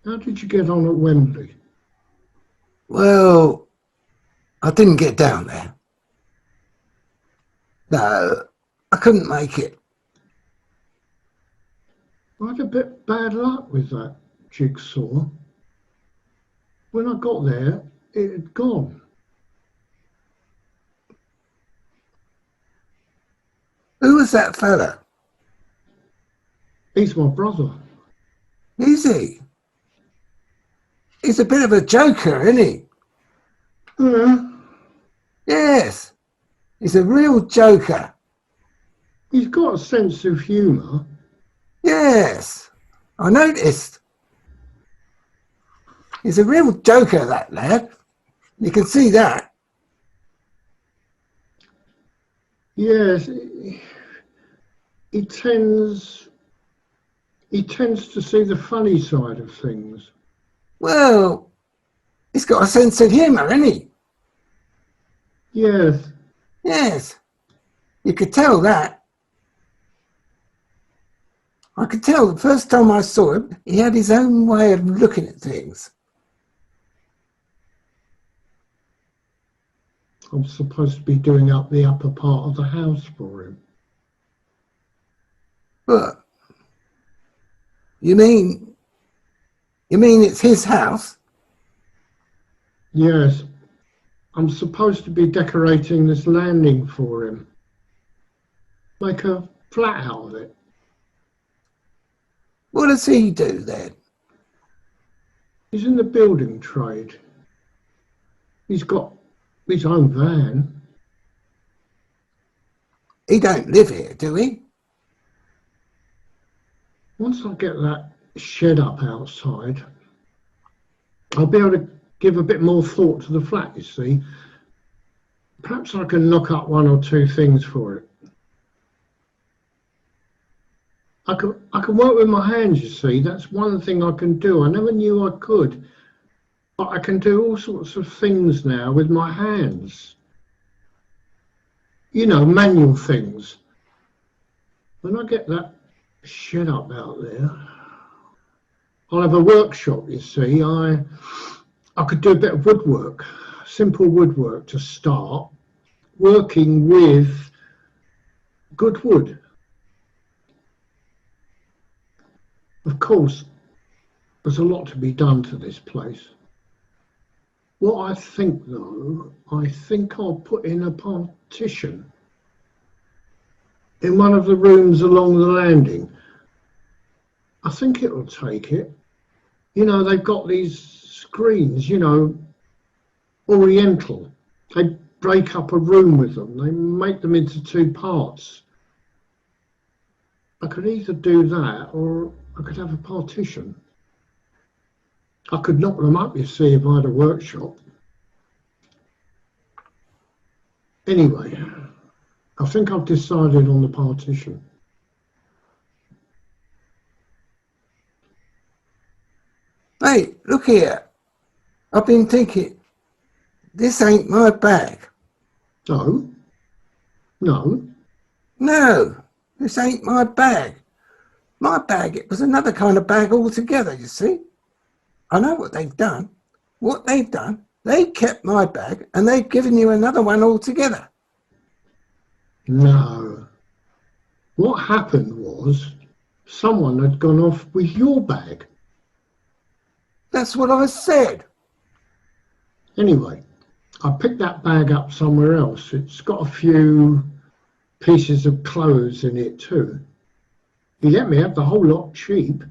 How did you get on at Wembley? Well, I didn't get down there. No, I couldn't make it. I had a bit bad luck with that jigsaw. When I got there, it had gone. Who was that fella? He's my brother. Is he? He's a bit of a joker, isn't he? Yeah, Yes, he's a real joker. he's got a sense of humour. Yes, I noticed. He's a real joker, that lad. You can see that. Yes, he tends he tends to see the funny side of things. Well, he's got a sense of humour, hasn't he? Yes, Yes, you could tell that. I could tell the first time I saw him, he had his own way of looking at things. I'm supposed to be doing up the upper part of the house for him. But you mean it's his house? Yes, I'm supposed to be decorating this landing for him. Make a flat out of it. What does he do then? He's in the building trade. He's got his own van. He don't live here, do he? Once I get that shed up outside, I'll be able to give a bit more thought to the flat, you see. Perhaps I can knock up one or two things for it. I can work with my hands, you see. That's one thing I can do. I never knew I could. But I can do all sorts of things now with my hands. You know, manual things. When I get that shed up out there, I'll have a workshop, you see. I could do a bit of woodwork, simple woodwork to start, working with good wood. Of course, there's a lot to be done to this place. What I think, though, I think I'll put in a partition in one of the rooms along the landing. I think it'll take it. You know, they've got these screens, you know, oriental. They break up a room with them. They make them into two parts. I could either do that or I could have a partition. I could knock them up, you see, if I had a workshop. Anyway, I think I've decided on the partition. Hey, look here. I've been thinking, this ain't my bag. No, no, No, this ain't my bag. My bag, it was another kind of bag altogether, you see. I know what they've done. What they've done, they kept my bag and they've given you another one altogether. no. What happened was someone had gone off with your bag. That's what I said. Anyway, I picked that bag up somewhere else. It's got a few pieces of clothes in it too. He let me have the whole lot cheap.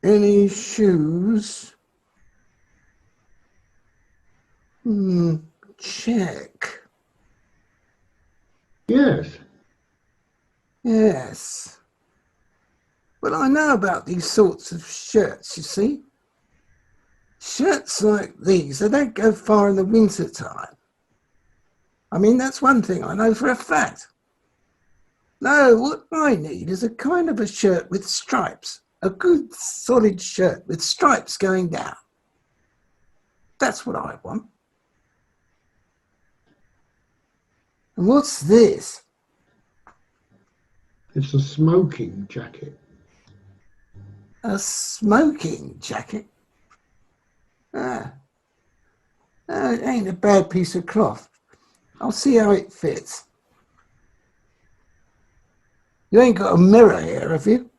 Any shoes? Check. Yes, Yes. Well, I know about these sorts of shirts, you see. Shirts like these, they don't go far in the winter time. I mean, that's one thing I know for a fact. No, what I need is a kind of a shirt with stripes. A good solid shirt with stripes going down. That's what I want. And what's this? it's a smoking jacket. A smoking jacket? Ah, it ain't a bad piece of cloth. I'll see how it fits. You ain't got a mirror here, have you?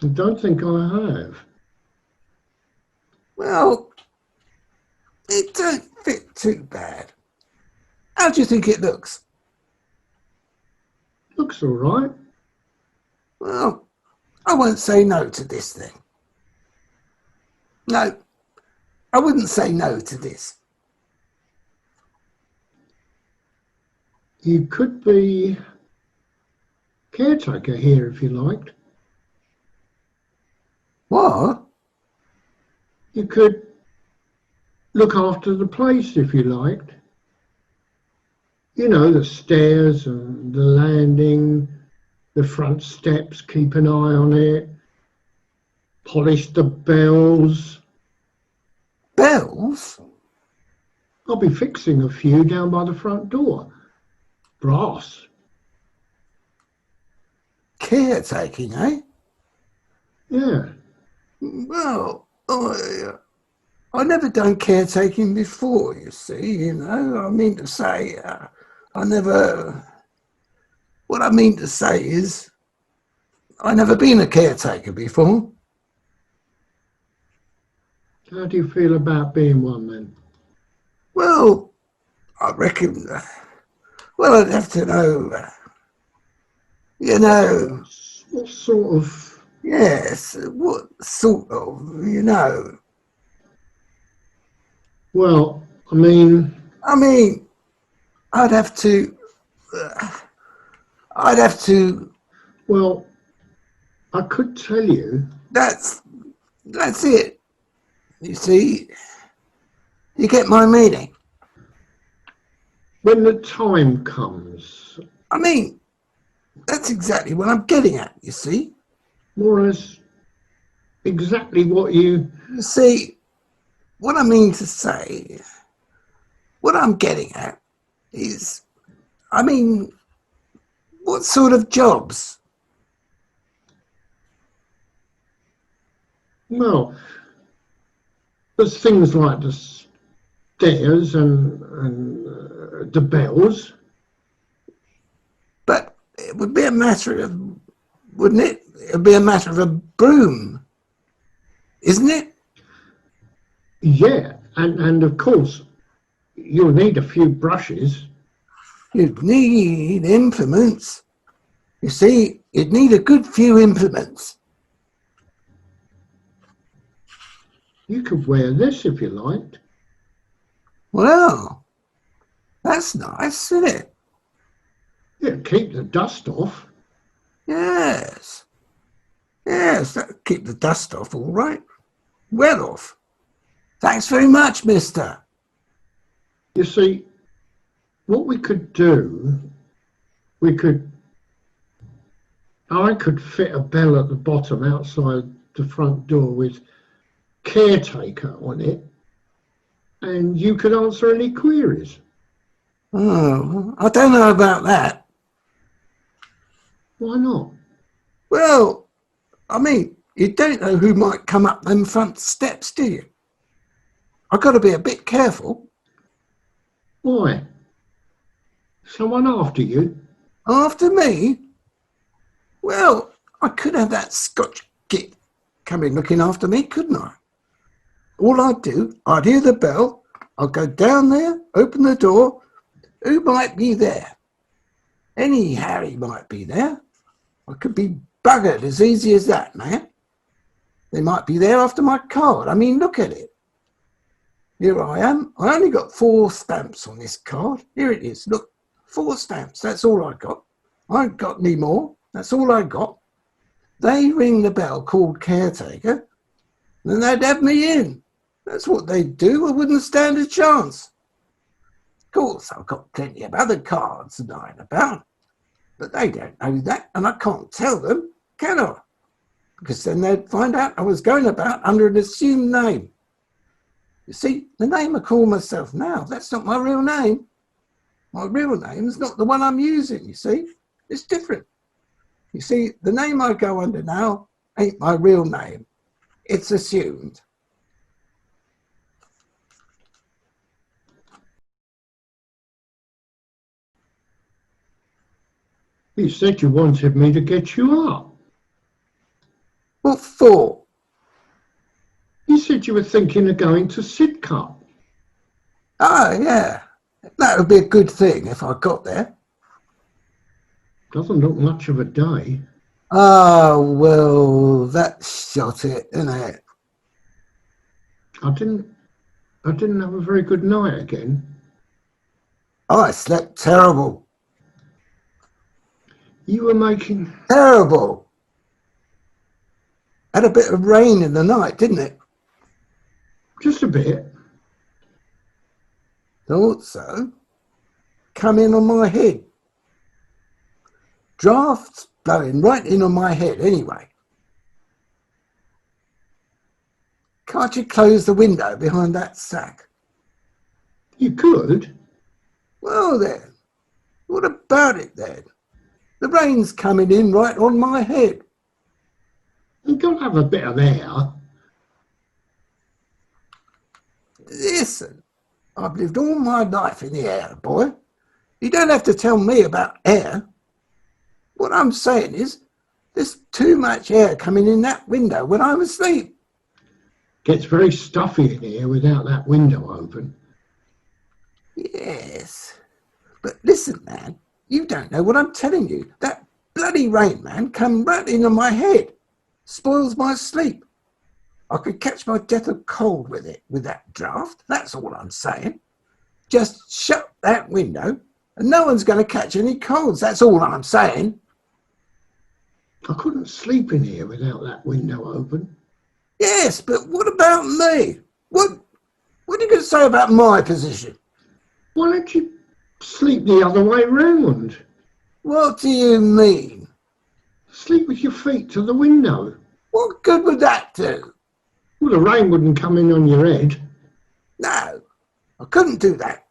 I don't think I have. Well, it don't fit too bad. How do you think it looks? Looks all right. Well, I won't say no to this thing. No, I wouldn't say no to this. You could be caretaker here if you liked. What? You could look after the place if you liked. You know, the stairs and the landing, the front steps, keep an eye on it, polish the bells. Bells? I'll be fixing a few down by the front door. Brass. Caretaking, eh? Yeah. Well, I never done caretaking before, you see, you know. I mean to say, I never... What I mean to say is, I never been a caretaker before. How do you feel about being one then? Well, I reckon... well, I'd have to know, you know... What sort of... Yes, what sort of, you know... Well, I mean... I mean, I'd have to... I'd have to... Well, I could tell you... That's it. You see, you get my meaning. When the time comes, I mean, that's exactly what I'm getting at, you see. more or less exactly what you... You see, what I mean to say, what I'm getting at is, I mean, what sort of jobs? Well, there's things like the stairs and the bells. But it would be a matter of, wouldn't it? It would be a matter of a broom, isn't it? Yeah, and of course, you'll need a few brushes. You'd need implements. You see, you'd need a good few implements. You could wear this if you liked. Well, that's nice, isn't it? Yeah, keep the dust off. Yes. Yes, that'll keep the dust off, all right. Well off. Thanks very much, mister. You see, what we could do, I could fit a bell at the bottom outside the front door with caretaker on it, and you could answer any queries. Oh, I don't know about that. Why not? Well, I mean, you don't know who might come up them front steps, do you? I've got to be a bit careful. Why? Someone after you? After me? Well, I could have that Scotch git coming looking after me, couldn't I? All I'd do, I'd hear the bell, I'd go down there, open the door. Who might be there? Any Harry might be there. I could be buggered as easy as that, man. They might be there after my card. I mean, look at it. Here I am. I only got 4 stamps on this card. Here it is. Look, 4 stamps. That's all I got. I ain't got any more. That's all I got. They ring the bell called caretaker, then they'd have me in. That's what they'd do. I wouldn't stand a chance. Of course, I've got plenty of other cards lying about, but they don't know that, and I can't tell them, can I? Because then they'd find out I was going about under an assumed name. You see, the name I call myself now, that's not my real name. My real name's not the one I'm using, you see. It's different. You see, the name I go under now ain't my real name. It's assumed. You said you wanted me to get you up. What for? You said you were thinking of going to Sidcup. Oh, yeah. That would be a good thing if I got there. Doesn't look much of a day. Oh, well, that shot it, innit? I didn't have a very good night again. I slept terrible. You were making... Terrible. Had a bit of rain in the night, didn't it? Just a bit. Thought so. Come in on my head. Drafts blowing right in on my head anyway. Can't you close the window behind that sack? You could. Well then, what about it then? The rain's coming in right on my head. You've got to have a bit of air. Listen, I've lived all my life in the air, boy. You don't have to tell me about air. What I'm saying is, there's too much air coming in that window when I'm asleep. Gets very stuffy in here without that window open. Yes, but listen, man, you don't know what I'm telling you. That bloody rain, man, come right in on my head. Spoils my sleep. I could catch my death of cold with it, with that draft. That's all I'm saying. Just shut that window and no one's going to catch any colds. That's all I'm saying. I couldn't sleep in here without that window open. Yes, but what about me? What are you going to say about my position? Why don't you sleep the other way round? What do you mean? Sleep with your feet to the window. What good would that do? Well, the rain wouldn't come in on your head. No, I couldn't do that.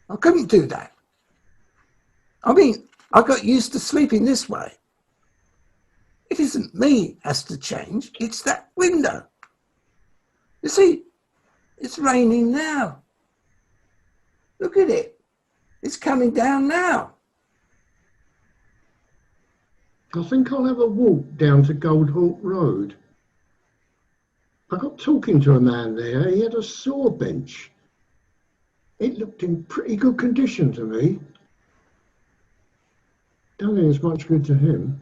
I couldn't do that. I mean, I got used to sleeping this way. It isn't me has to change, it's that window. You see, it's raining now. Look at it. It's coming down now. I think I'll have a walk down to Goldhawk Road. I got talking to a man there. He had a saw bench. It looked in pretty good condition to me. Don't think it's much good to him.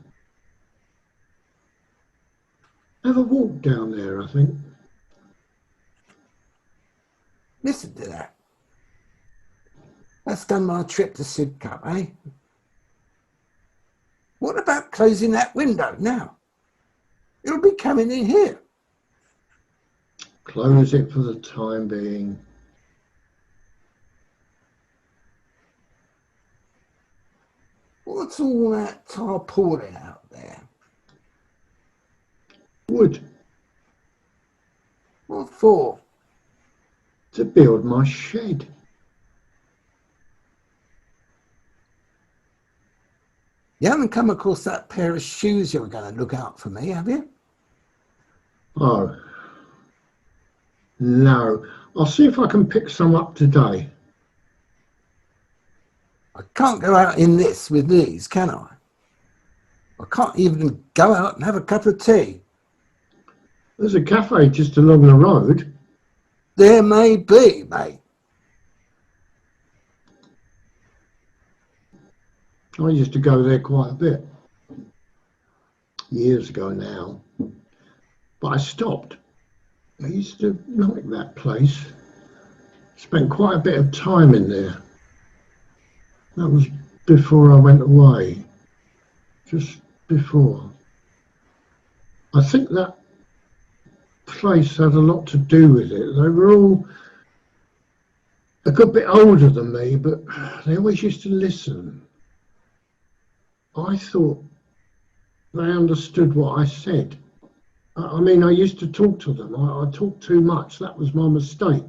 Have a walk down there, I think. Listen to that. That's done my trip to Sidcup, eh? What about closing that window now? It'll be coming in here. Close it for the time being. What's all that tarpaulin out there? Wood What for? to build my shed. You haven't come across that pair of shoes you were going to look out for me, have you? Oh, no. I'll see if I can pick some up today. I can't go out in this with these, can I? I can't even go out and have a cup of tea. There's a cafe just along the road. There may be, mate. I used to go there quite a bit. Years ago now. But I stopped. I used to like that place. Spent quite a bit of time in there. That was before I went away. Just before. I think that place had a lot to do with it. They were all a good bit older than me, but they always used to listen. I thought they understood what I said. I mean, I used to talk to them. I talked too much. That was my mistake.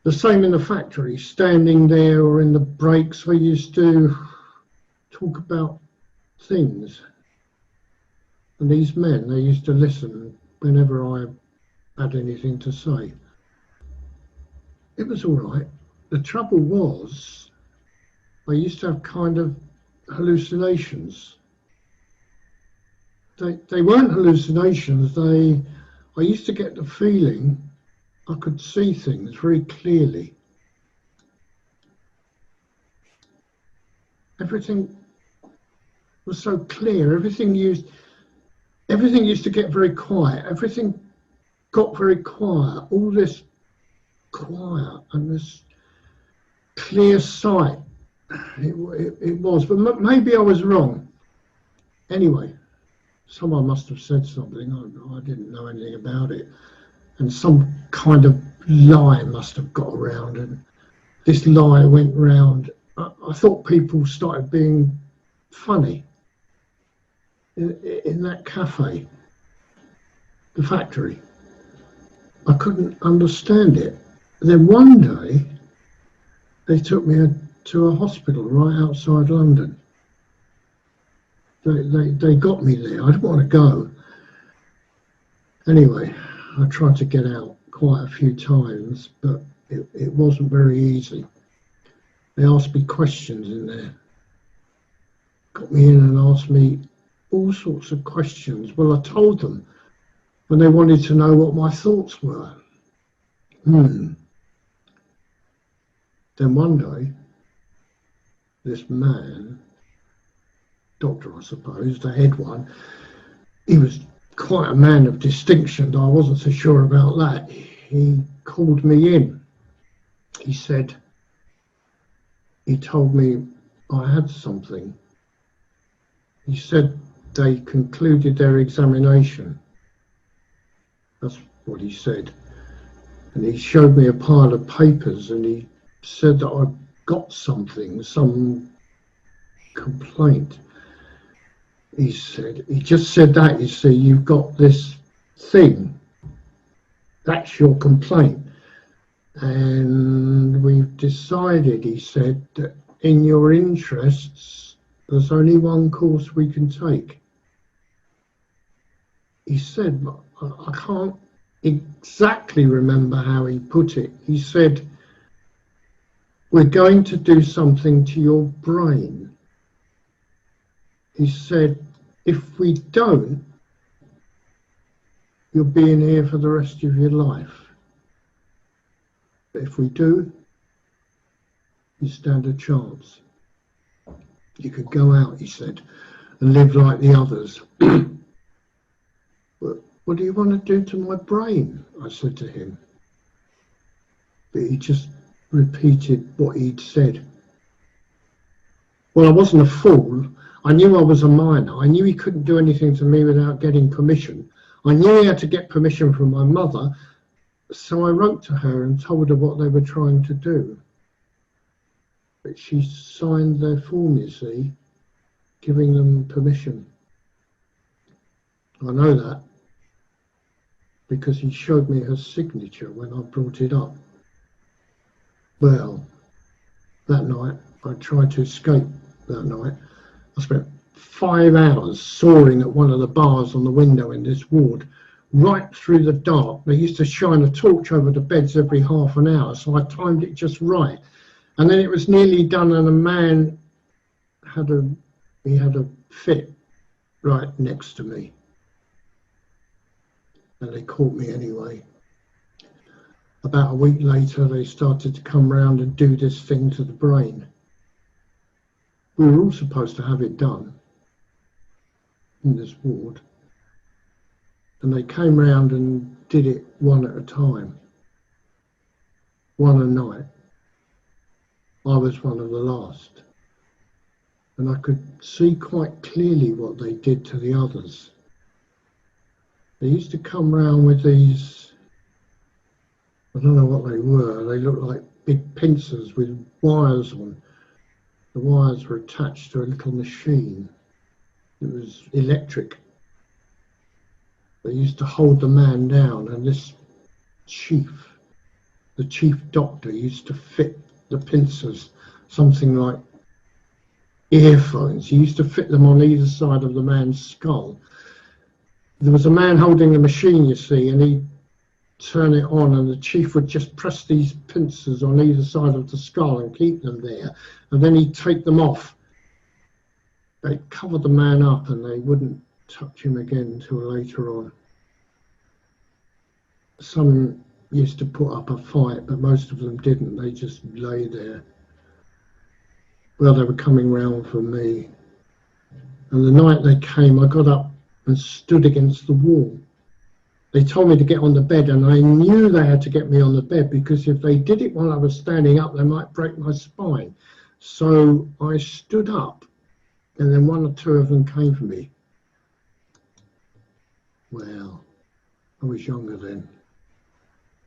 The same in the factory, standing there or in the breaks, we used to talk about things. And these men, they used to listen whenever I had anything to say. It was all right. The trouble was, I used to have kind of hallucinations. They weren't hallucinations. I used to get the feeling I could see things very clearly. Everything was so clear. Everything used to get very quiet. Everything got very quiet. All this quiet and this clear sight. It was, but maybe I was wrong. Anyway, someone must have said something. I didn't know anything about it, and some kind of lie must have got around, and this lie went round. I thought people started being funny in that cafe, the factory. I couldn't understand it. Then one day, they took me to a hospital right outside London. They got me there. I didn't want to go. Anyway, I tried to get out quite a few times, but it wasn't very easy. They asked me questions in there. Got me in and asked me all sorts of questions. Well, I told them when they wanted to know what my thoughts were. Then one day, this man, doctor I suppose, the head one, he was quite a man of distinction. I wasn't so sure about that. He called me in. He said, he told me I had something. He said they concluded their examination. That's what he said. And he showed me a pile of papers and he said that I'd got something, some complaint. He just said that, you see, you've got this thing. That's your complaint. And we've decided, he said, that in your interests, there's only one course we can take. He said, I can't exactly remember how he put it. He said, we're going to do something to your brain. He said, if we don't, you'll be in here for the rest of your life. But if we do, you stand a chance. You could go out, he said, and live like the others. But what do you want to do to my brain? I said to him. But he just repeated what he'd said. Well, I wasn't a fool. I knew I was a minor. I knew he couldn't do anything to me without getting permission. I knew he had to get permission from my mother, so I wrote to her and told her what they were trying to do. But she signed their form, you see, giving them permission. I know that because he showed me her signature when I brought it up. Well, that night, I tried to escape that night. I spent 5 hours soaring at one of the bars on the window in this ward, right through the dark. They used to shine a torch over the beds every half an hour, so I timed it just right. And then it was nearly done, and a man had a fit right next to me. And they caught me anyway. About a week later, they started to come round and do this thing to the brain. We were all supposed to have it done in this ward. And they came round and did it one at a time, one a night. I was one of the last. And I could see quite clearly what they did to the others. They used to come round with these, I don't know what they were, they looked like big pincers with wires on. The wires were attached to a little machine. It was electric. They used to hold the man down, and this the chief doctor, used to fit the pincers, something like earphones. He used to fit them on either side of the man's skull. there was a man holding the machine, you see, and he'd turn it on, and the chief would just press these pincers on either side of the skull and keep them there, and then he'd take them off. They'd cover the man up and they wouldn't touch him again until later on. Some used to put up a fight, but most of them didn't. They just lay there. Well, they were coming round for me. And the night they came, I got up and stood against the wall. They told me to get on the bed, and I knew they had to get me on the bed, because if they did it while I was standing up, they might break my spine. So I stood up, and then one or two of them came for me. Well, I was younger then.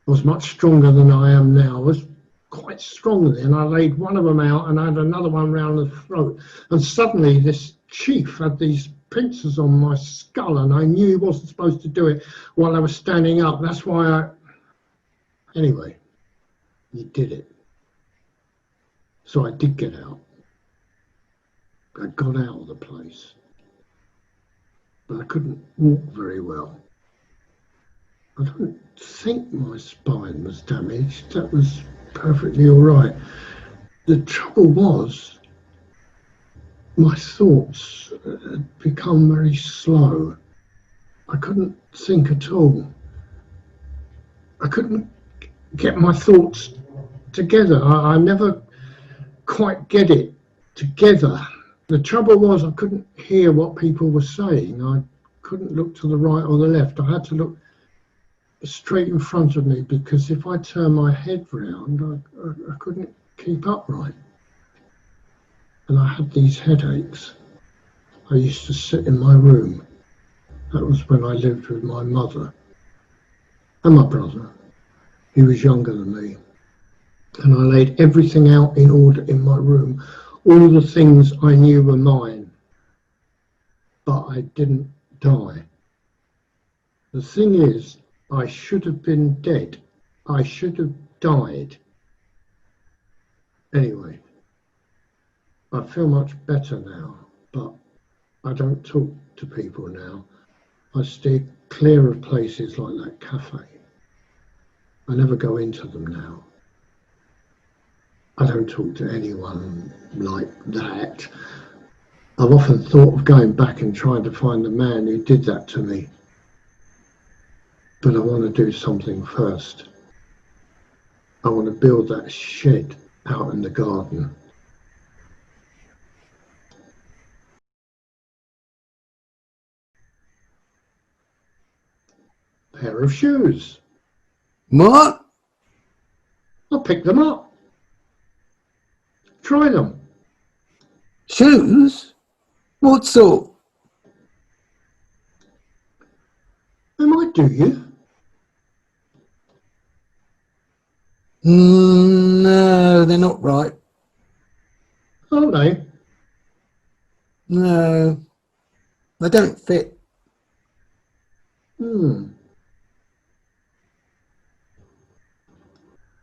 I was much stronger than I am now. I was quite strong then. I laid one of them out and I had another one round the throat. And suddenly this chief had these pincers on my skull, and I knew he wasn't supposed to do it while I was standing up. That's why Anyway, he did it. So I did get out. I got out of the place. But I couldn't walk very well. I don't think my spine was damaged. That was perfectly all right. The trouble was, my thoughts had become very slow. I couldn't think at all. I couldn't get my thoughts together. I never quite get it together. The trouble was, I couldn't hear what people were saying. I couldn't look to the right or the left. I had to look straight in front of me, because if I turned my head round, I couldn't keep upright. And I had these headaches. I used to sit in my room. That was when I lived with my mother and my brother. He was younger than me. And I laid everything out in order in my room, all the things I knew were mine. But I didn't die. The thing is, I should have been dead. I should have died. Anyway, I feel much better now, but I don't talk to people now. I steer clear of places like that cafe. I never go into them now. I don't talk to anyone like that. I've often thought of going back and trying to find the man who did that to me. But I want to do something first. I want to build that shed out in the garden. Pair of shoes. What? I'll pick them up. Try them. Shoes? What sort? They might do you. No, they're not right. Aren't they? No, they don't fit. Well,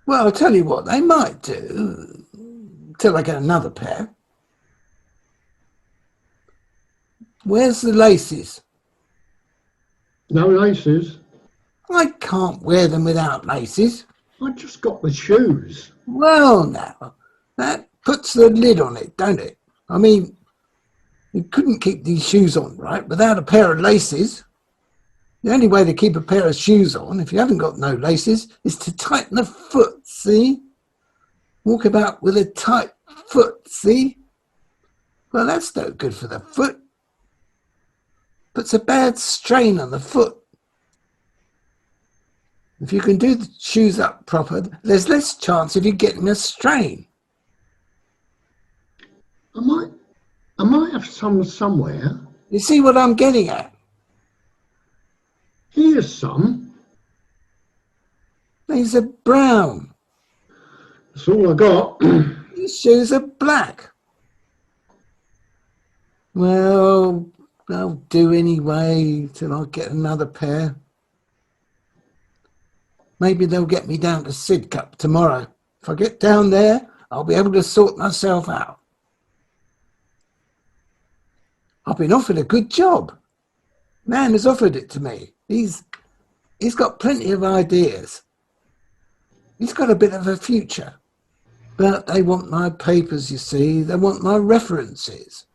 I'll tell you what they might do, till I get another pair. Where's the laces? No laces. I can't wear them without laces. I just got the shoes. Well, now, that puts the lid on it, don't it? I mean, you couldn't keep these shoes on, right, without a pair of laces. The only way to keep a pair of shoes on, if you haven't got no laces, is to tighten the foot, see? Walk about with a tight foot, see? Well, that's no good for the foot. Puts a bad strain on the foot. If you can do the shoes up proper, there's less chance of you getting a strain. I might have some somewhere. You see what I'm getting at? Here's some. These are brown. That's all I got. These shoes are black. Well, they'll do anyway till I get another pair. Maybe they'll get me down to Sidcup tomorrow. If I get down there, I'll be able to sort myself out. I've been offered a good job. Man has offered it to me. He's got plenty of ideas. He's got a bit of a future. But they want my papers, you see. They want my references.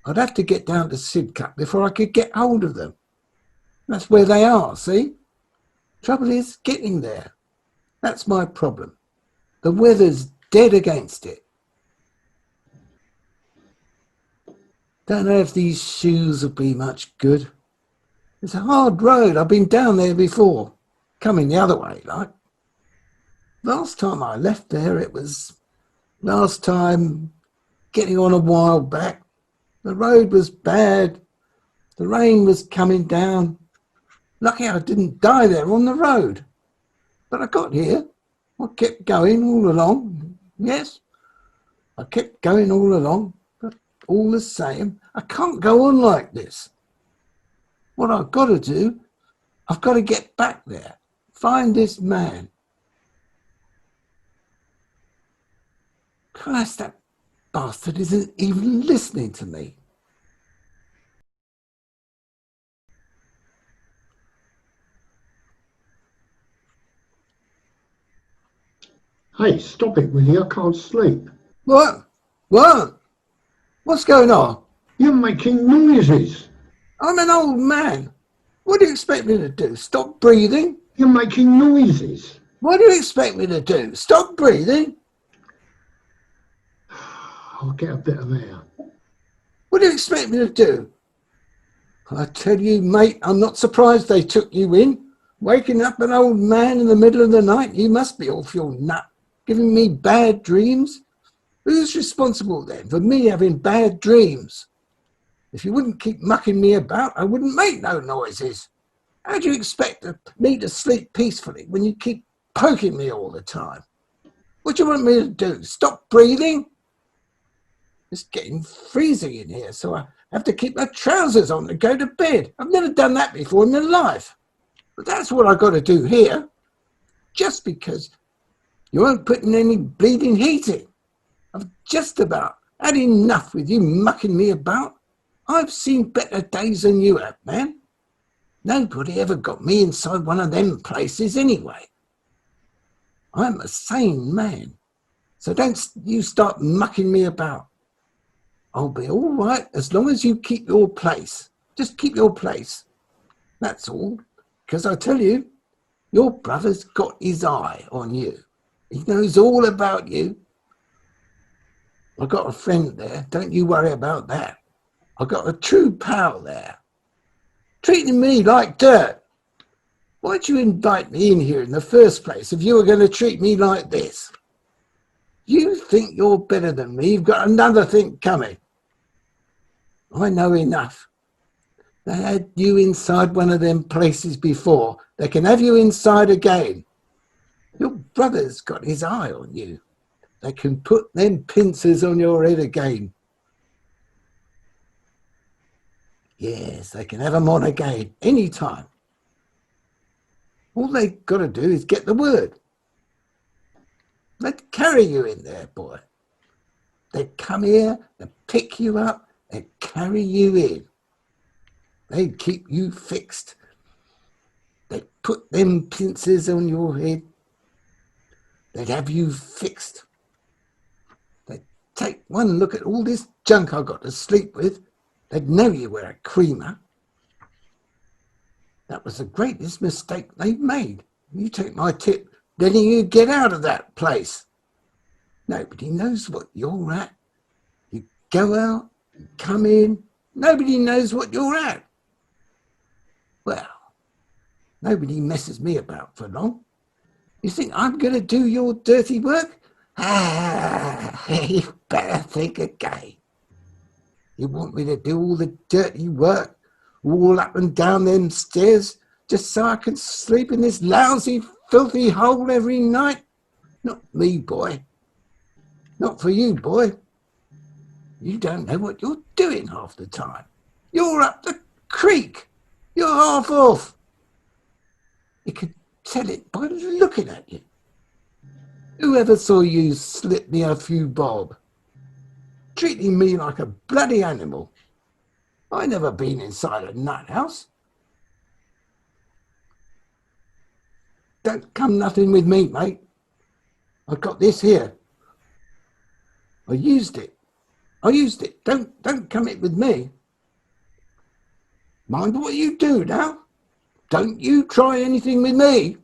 I'd have to get down to Sidcup before I could get hold of them. That's where they are, see? Trouble is getting there. That's my problem. The weather's dead against it. Don't know if these shoes will be much good. It's a hard road. I've been down there before. Coming the other way, like. Last time I left there, it was last time getting on a while back. The road was bad. The rain was coming down. Lucky I didn't die there on the road. But I got here. I kept going all along. Yes, I kept going all along. But all the same, I can't go on like this. What I've got to do, I've got to get back there. Find this man. Christ, that bastard isn't even listening to me. Hey, stop it, will you? I can't sleep. What? What? What's going on? You're making noises. I'm an old man. What do you expect me to do? Stop breathing? You're making noises. What do you expect me to do? Stop breathing? I'll get a bit of air. What do you expect me to do? I tell you, mate, I'm not surprised they took you in. Waking up an old man in the middle of the night, you must be off your nut. Giving me bad dreams? Who's responsible then for me having bad dreams? If you wouldn't keep mucking me about, I wouldn't make no noises. How do you expect me to sleep peacefully when you keep poking me all the time? What do you want me to do? Stop breathing? It's getting freezing in here, so I have to keep my trousers on to go to bed. I've never done that before in my life. But that's what I've got to do here. Just because you won't put in any bleeding heating. I've just about had enough with you mucking me about. I've seen better days than you have, man. Nobody ever got me inside one of them places anyway. I'm a sane man, so don't you start mucking me about. I'll be all right as long as you keep your place. Just keep your place. That's all. Because I tell you, your brother's got his eye on you. He knows all about you. I've got a friend there. Don't you worry about that. I've got a true pal there. Treating me like dirt. Why'd you invite me in here in the first place if you were going to treat me like this? You think you're better than me. You've got another thing coming. I know enough. They had you inside one of them places before. They can have you inside again. Your brother's got his eye on you. They can put them pincers on your head again. Yes, they can have them on again, anytime. All they got to do is get the word. They'd carry you in there, boy. They'd come here, they'd pick you up, they'd carry you in. They'd keep you fixed. They'd put them pincers on your head. They'd have you fixed. They'd take one look at all this junk I got to sleep with. They'd know you were a creamer. That was the greatest mistake they've made. You take my tip, then you get out of that place. Nobody knows what you're at. You go out, you come in, nobody knows what you're at. Well, nobody messes me about for long. You think I'm going to do your dirty work? You better think again. You want me to do all the dirty work, all up and down them stairs, just so I can sleep in this lousy, filthy hole every night? Not me, boy. Not for you, boy. You don't know what you're doing half the time. You're up the creek. You're half off. You can tell it by looking at you. Whoever saw you slip me a few bob? Treating me like a bloody animal. I never been inside a nut house. Don't come nothing with me, mate. I got this here. I used it. Don't come it with me. Mind what you do now. Don't you try anything with me.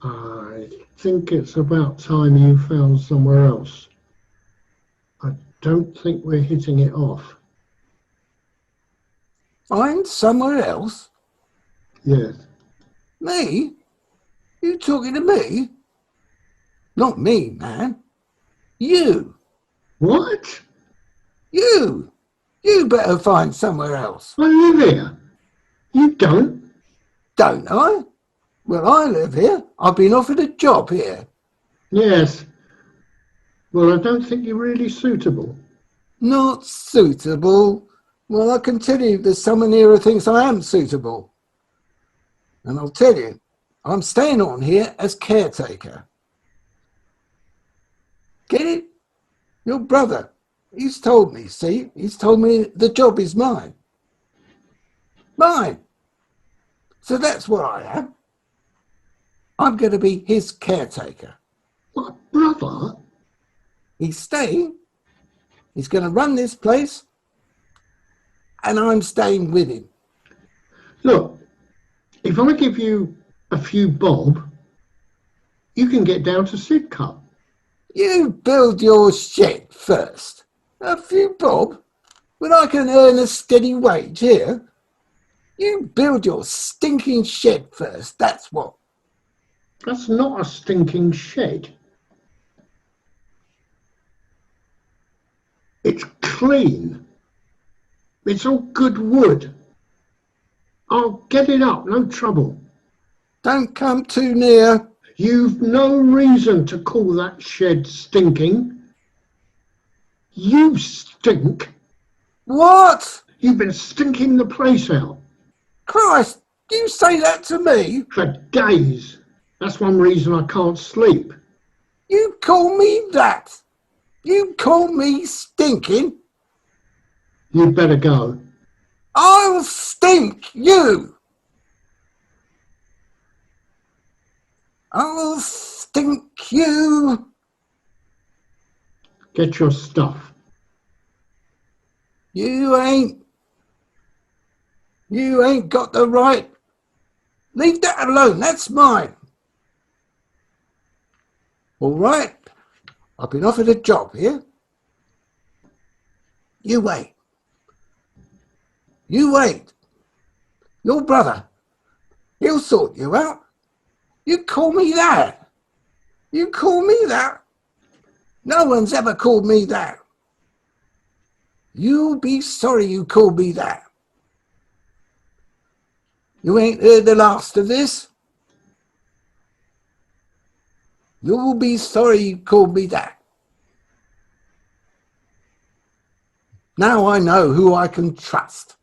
I think it's about time you found somewhere else. I don't think we're hitting it off. Find somewhere else? Yes. Me? You talking to me? Not me, man. You. What? You. You better find somewhere else. I live here. You don't? Don't I? Well, I live here. I've been offered a job here. Yes. Well, I don't think you're really suitable. Not suitable. Well, I can tell you there's someone here who thinks I am suitable. And I'll tell you, I'm staying on here as caretaker. Get it? Your brother. He's told me, see? He's told me the job is mine. Mine. So that's what I am. I'm going to be his caretaker. What, brother? He's staying. He's going to run this place. And I'm staying with him. Look, if I give you a few bob, you can get down to Sidcup. You build your shed first. A few bob? When I can earn a steady wage here? You build your stinking shed first, that's what. That's not a stinking shed. It's clean. It's all good wood. I'll get it up, no trouble. Don't come too near. You've no reason to call that shed stinking. You stink. What? You've been stinking the place out. Christ, you say that to me? For days. That's one reason I can't sleep. You call me that? You call me stinking? You'd better go. I'll stink you. I'll stink you. Get your stuff. You ain't got the right. Leave that alone, that's mine. All right, I've been offered a job here. You wait. You wait. Your brother, he'll sort you out. You call me that? You call me that? No one's ever called me that. You'll be sorry you called me that. You ain't heard the last of this? You'll be sorry you called me that. Now I know who I can trust.